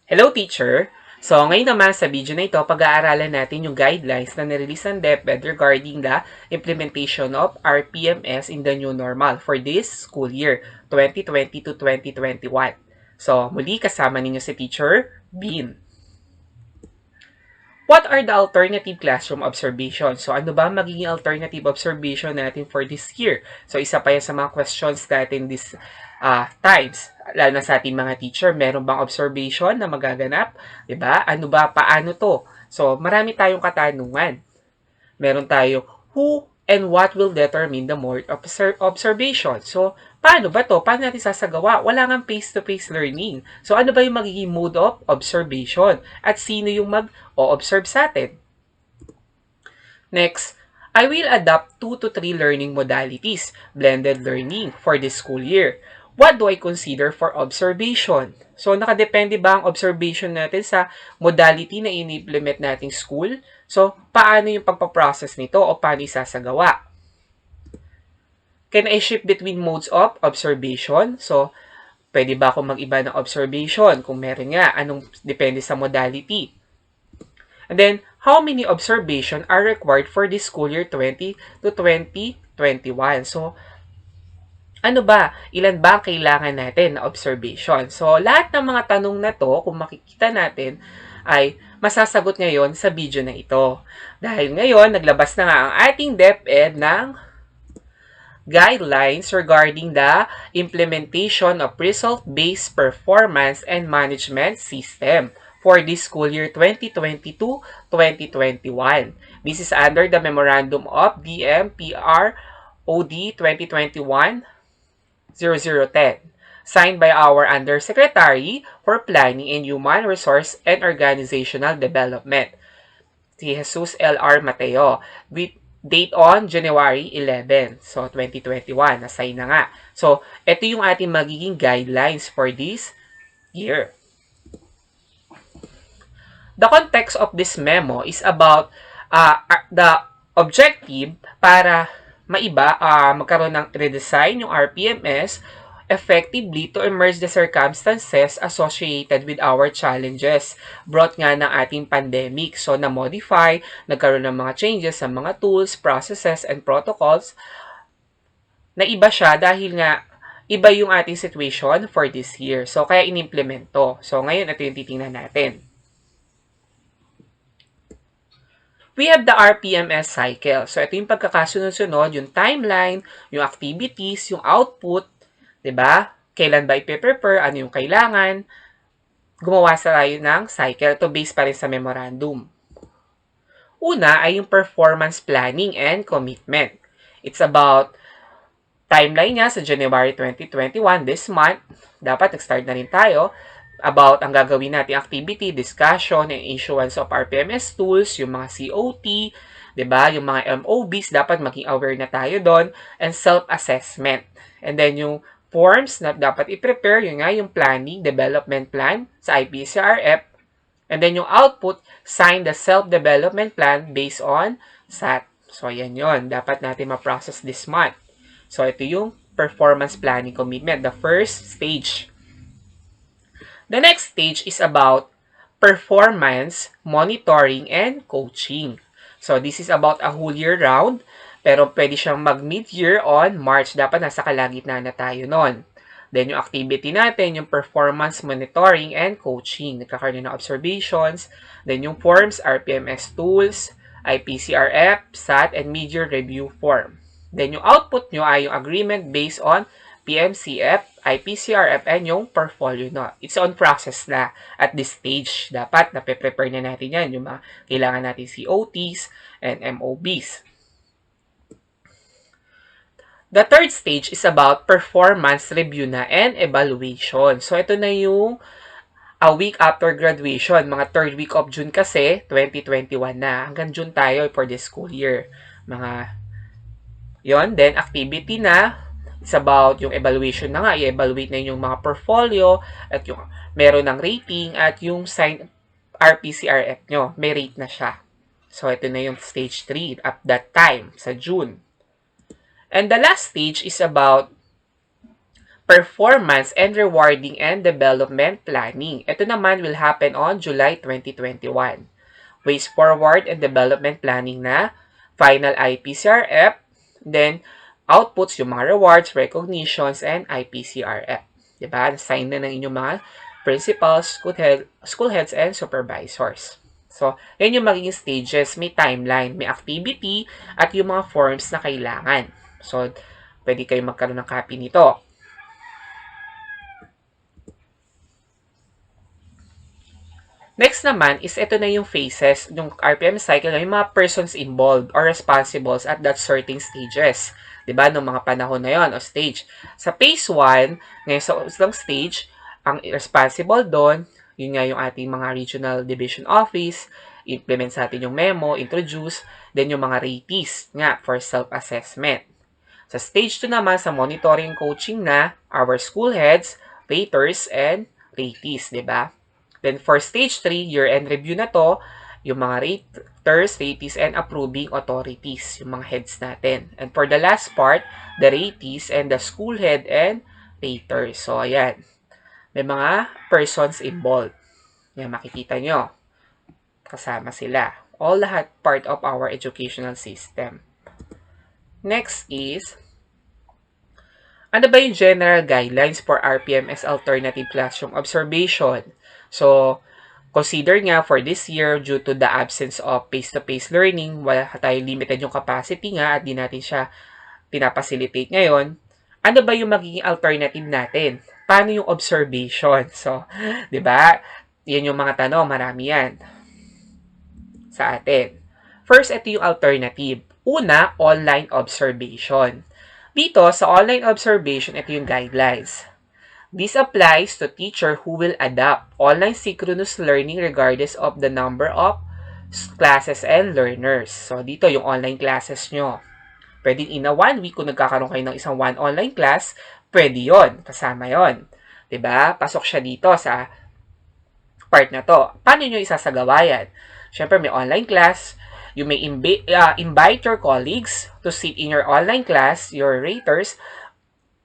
Hello, teacher! So, ngayon naman sa video na ito, pag-aaralan natin yung guidelines na nirelease ng DepEd regarding the implementation of RPMS in the new normal for this school year, 2020 to 2021. So, muli kasama ninyo si Teacher Bean. What are the alternative classroom observations? So, ano ba magiging alternative observation natin for this year? So, isa pa yan sa mga questions natin this times. Lalo na sa ating mga teacher, meron bang observation na magaganap? Diba? Ano ba? Paano to? So, marami tayong katanungan. Meron tayo who and what will determine the mode of observation. So, paano ba to? Paano natin sasagawa? Wala nga face-to-face learning. So, ano ba yung magiging mode of observation? At sino yung mag-o-observe sa atin? Next, I will adopt 2 to 3 learning modalities, blended learning, for this school year. What do I consider for observation? So, nakadepende ba ang observation natin sa modality na in-implement nating school? So, paano yung pagpaprocess nito o paano isasagawa? Can I shift between modes of observation? So, pwede ba akong mag-iba ng observation? Kung meron nga, anong depende sa modality? And then, how many observation are required for this school year 20 to 2021? So, ano ba? Ilan ba ang kailangan natin na observation? So, lahat ng mga tanong na to, kung makikita natin, ay masasagot ngayon sa video na ito. Dahil ngayon, naglabas na nga ang ating DepEd ng guidelines regarding the implementation of result-based performance and management system for this school year 2022-2021. This is under the Memorandum of DMPROD 2021 0010, signed by our Undersecretary for Planning and Human Resource and Organizational Development, si Jesus L.R. Mateo, with date on January 11, so 2021, na-sign na nga. So, ito yung ating magiging guidelines for this year. The context of this memo is about the objective para magkaroon ng redesign yung RPMS effectively to emerge the circumstances associated with our challenges brought nga ng ating pandemic. So, na-modify, nagkaroon ng mga changes sa mga tools, processes, and protocols na iba siya dahil nga iba yung ating situation for this year. So, kaya in-implement to. So, ngayon, ito yung titingnan natin. We have the RPMS cycle. So, ito yung pagkakasunod-sunod, yung timeline, yung activities, yung output, 'di ba? Kailan ba i-prepare, ano yung kailangan. Gumawa sa tayo ng cycle. Ito based pa rin sa memorandum. Una ay yung performance planning and commitment. It's about timeline niya sa January 2021, this month. Dapat nag-start na rin tayo about ang gagawin nating activity, discussion, and issuance of RPMS tools, yung mga COT, 'di ba? Yung mga MOBs, dapat maging aware na tayo doon, and self-assessment. And then yung forms na dapat i-prepare, yun nga yung planning, development plan sa IPCRF. And then yung output, sign the self-development plan based on SAT. So, ayan yun. Dapat natin ma-process this month. So, ito yung performance planning commitment, the first stage. The next stage is about performance, monitoring, and coaching. So, this is about a whole year round, pero pwede siyang mag-mid-year on March. Dapat nasa kalagitnaan na tayo nun. Then, yung activity natin, yung performance, monitoring, and coaching. Nagkakaroon ng observations. Then, yung forms, RPMS tools, IPCRF, SAT, and mid-year review form. Then, yung output nyo ay yung agreement based on PMCF, IPCRF, and yung portfolio na. It's on process na at this stage. Dapat nape-prepare na natin yan. Yung mga kailangan natin COTs and MOBs. The third stage is about performance review na and evaluation. So, ito na yung a week after graduation. Mga third week of June kasi, 2021 na. Hanggang June tayo for this school year. Then activity na. It's about yung evaluation na nga. I-evaluate na yung mga portfolio at yung meron ng rating at yung sign RPCRF nyo. May rate na siya. So, ito na yung stage 3 at that time, sa June. And the last stage is about Performance and Rewarding and Development Planning. Ito naman will happen on July 2021. Ways Forward and Development Planning na, final IPCRF, then outputs yung mga rewards, recognitions, and IPCRF. Diba? Sign na ng inyong mga principals, school heads, and supervisors. So, yan yung magiging stages. May timeline, may activity, at yung mga forms na kailangan. So, pwede kayo magkaroon ng copy nito. Next naman is ito na yung phases, yung RPM cycle na yung mga persons involved or responsibles at that certain stages. 'Di ba? Noong mga panahon na yon o stage. Sa phase 1, ngayon sa isang stage, ang responsible doon, yun nga yung ating mga regional division office, implement sa atin yung memo, introduce, then yung mga ratees nga for self-assessment. Sa stage 2 naman, sa monitoring coaching na, our school heads, raters, and ratees, 'di ba? Then for stage 3, year-end review na to, yung mga raters, ratees, and approving authorities, yung mga heads natin. And for the last part, the ratees and the school head and raters. So, ayan. May mga persons involved. Yan, makikita nyo. Kasama sila. All lahat part of our educational system. Next is, ano ba yung general guidelines for RPMS Alternative Classroom Observation? So, consider nga for this year, due to the absence of face-to-face learning, wala tayo limited yung capacity nga at di natin siya pinapacilitate ngayon, ano ba yung magiging alternative natin? Paano yung observation? So, di ba? Yan yung mga tanong, marami yan sa atin. First, ito yung alternative. Una, online observation. Dito, sa online observation, ito yung guidelines. This applies to teacher who will adapt online synchronous learning regardless of the number of classes and learners. So, dito yung online classes nyo. Pwede in a 1 week, kung nagkakaroon kayo ng isang one online class, pwede yon, kasama yon. Diba? Pasok siya dito sa part na to. Paano nyo isasagawa yan? Siyempre, may online class. You may invite your colleagues to sit in your online class, your raters,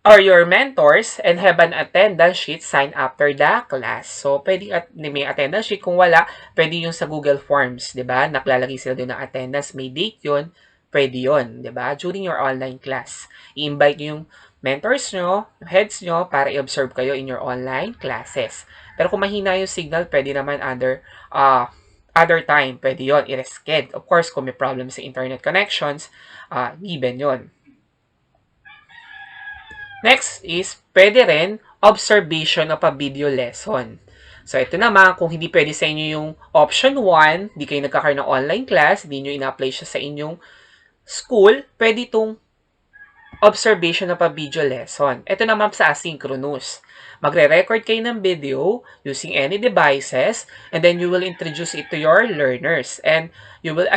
or your mentors, and have an attendance sheet signed after the class. So, pwede may attendance sheet. Kung wala, pwede yung sa Google Forms, di ba? Naklalagay sila doon ng attendance. May date yun. Pwede yun, di ba? During your online class. I-invite yung mentors nyo, heads nyo, para i-observe kayo in your online classes. Pero kung mahina yung signal, pwede naman other time. Pwede yun, i-reschedule. Of course, kung may problem sa internet connections, given yun. Next is, pwede rin, observation of a video lesson. So, ito naman, kung hindi pwede sa inyo yung option 1, hindi kayo nagkakaroon ng online class, hindi nyo ina-apply siya sa inyong school, pwede itong observation of a video lesson. Ito naman sa asynchronous. Magre-record kayo ng video using any devices, and then you will introduce it to your learners. And you will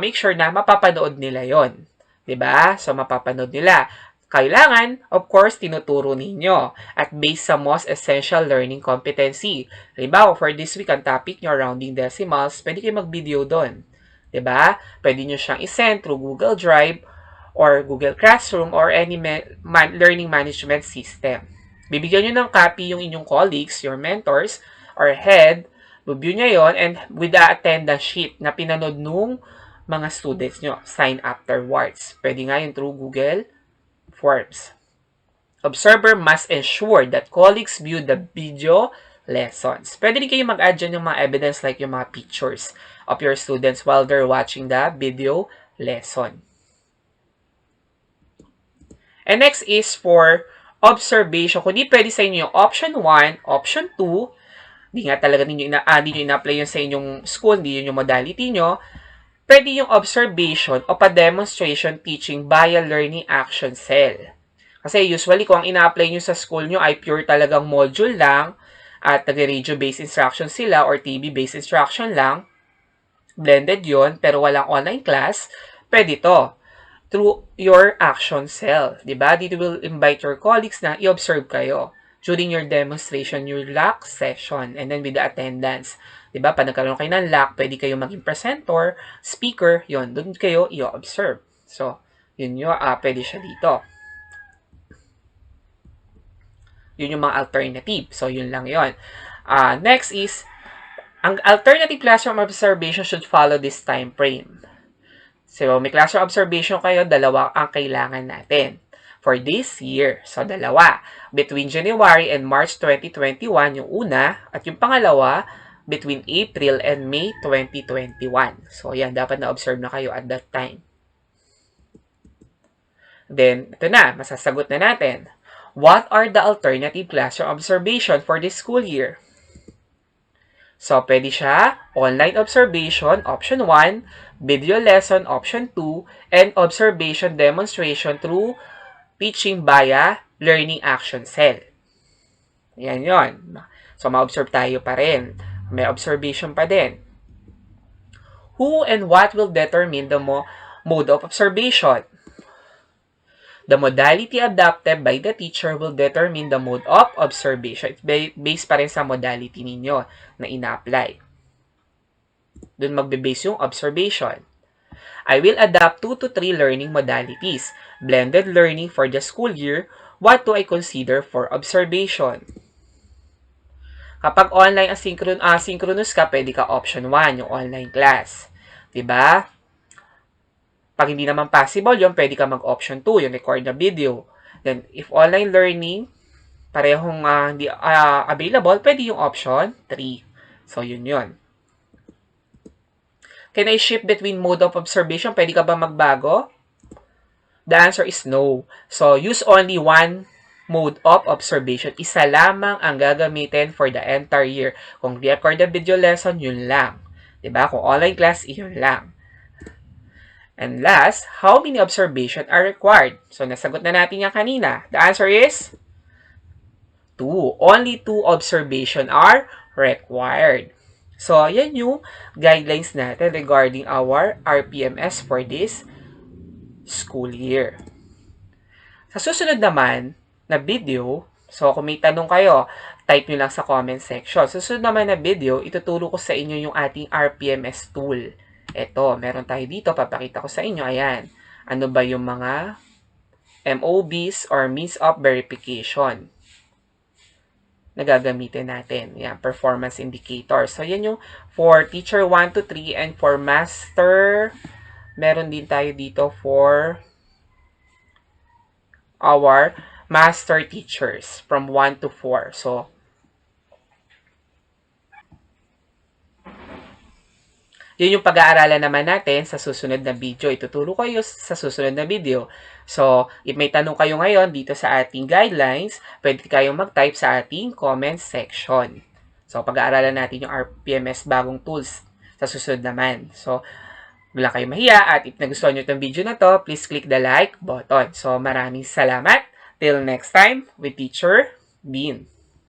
make sure na mapapanood nila yon. Diba? So, mapapanood nila. Kailangan, of course, tinuturo ninyo at based sa most essential learning competency. Halimbawa, for this week, ang topic nyo, rounding decimals, pwede kayo mag-video doon. Diba? Pwede nyo siyang isend through Google Drive or Google Classroom or any learning management system. Bibigyan nyo ng copy yung inyong colleagues, your mentors, or head, review nyo yon, and with the attendance sheet na pinanood nung mga students nyo, sign afterwards. Pwede nga yun through Google Forms. Observer must ensure that colleagues view the video lessons. Pwede rin kayo mag-add dyan yung mga evidence like yung mga pictures of your students while they're watching the video lesson. And next is for observation. Kung di pwede sa inyo yung option 1, option 2, di nga talaga ninyo ina-apply yun sa inyong school, di yun yung modality nyo, pwede yung observation of a demonstration teaching by a learning action cell. Kasi usually, kung ang ina-apply nyo sa school nyo ay pure talagang module lang, at nag-radio-based instruction sila or TV-based instruction lang, blended yon pero walang online class, pwede to. Through your action cell. Diba? Dito will invite your colleagues na i-observe kayo during your demonstration, your LAC session, and then with the attendance. Diba? Pag nagkaroon kayo ng LAC, pwede kayo maging presenter, speaker, yon, doon kayo i-observe. So, yun yun, pwede siya dito. Yun yung mga alternative. So, yun lang yun. Next is, ang alternative classroom observation should follow this time frame. So, may classroom observation kayo, dalawa ang kailangan natin for this year. So, dalawa. Between January and March 2021, yung una, at yung pangalawa, between April and May 2021. So, yan, dapat na-observe na kayo at that time. Then, ito na, masasagot na natin. What are the alternative classroom observation for this school year? So, pwede siya online observation, option 1, video lesson, option 2, and observation demonstration through teaching via learning action cell. Yan yon. So, ma-observe tayo pa rin. May observation pa din. Who and what will determine the mode of observation? The modality adopted by the teacher will determine the mode of observation. It's based pa rin sa modality ninyo na ina-apply. Doon magbe-base yung observation. I will adopt 2 to 3 learning modalities. Blended learning for the school year. What do I consider for observation? Kapag online asynchronous ka, pwede ka option 1, yung online class. Diba? Pag hindi naman possible yun, pwede ka mag-option 2, yung record na video. Then, if online learning, parehong hindi available, pwede yung option 3. So, yun yun. Can I shift between mode of observation? Pwede ka ba magbago? The answer is no. So, use only one mode of observation. Isa lamang ang gagamitin for the entire year. Kung recorded video lesson, yun lang. Diba? Kung online class, yun lang. And last, how many observation are required? So, nasagot na natin yan kanina. The answer is 2. Only 2 observation are required. So, yan yung guidelines natin regarding our RPMS for this school year. Sa susunod naman na video, so kung may tanong kayo, type nyo lang sa comment section. Sa susunod naman na video, ituturo ko sa inyo yung ating RPMS tool. Ito, meron tayo dito, papakita ko sa inyo. Ayan, ano ba yung mga MOBs or means of verification na gagamitin natin. Yan, performance indicator. So, yan yung for teacher 1 to 3 and for master, meron din tayo dito for our master teachers from 1 to 4. So, yun yung pag-aaralan naman natin sa susunod na video. Ituturo ko kayo sa susunod na video. So, if may tanong kayo ngayon dito sa ating guidelines, pwede kayong mag-type sa ating comment section. So, pag-aaralan natin yung RPMS bagong tools sa susunod naman. So, wala kayong mahiya at if nagustuhan nyo itong video na to, please click the like button. So, maraming salamat. Till next time with Teacher Bean.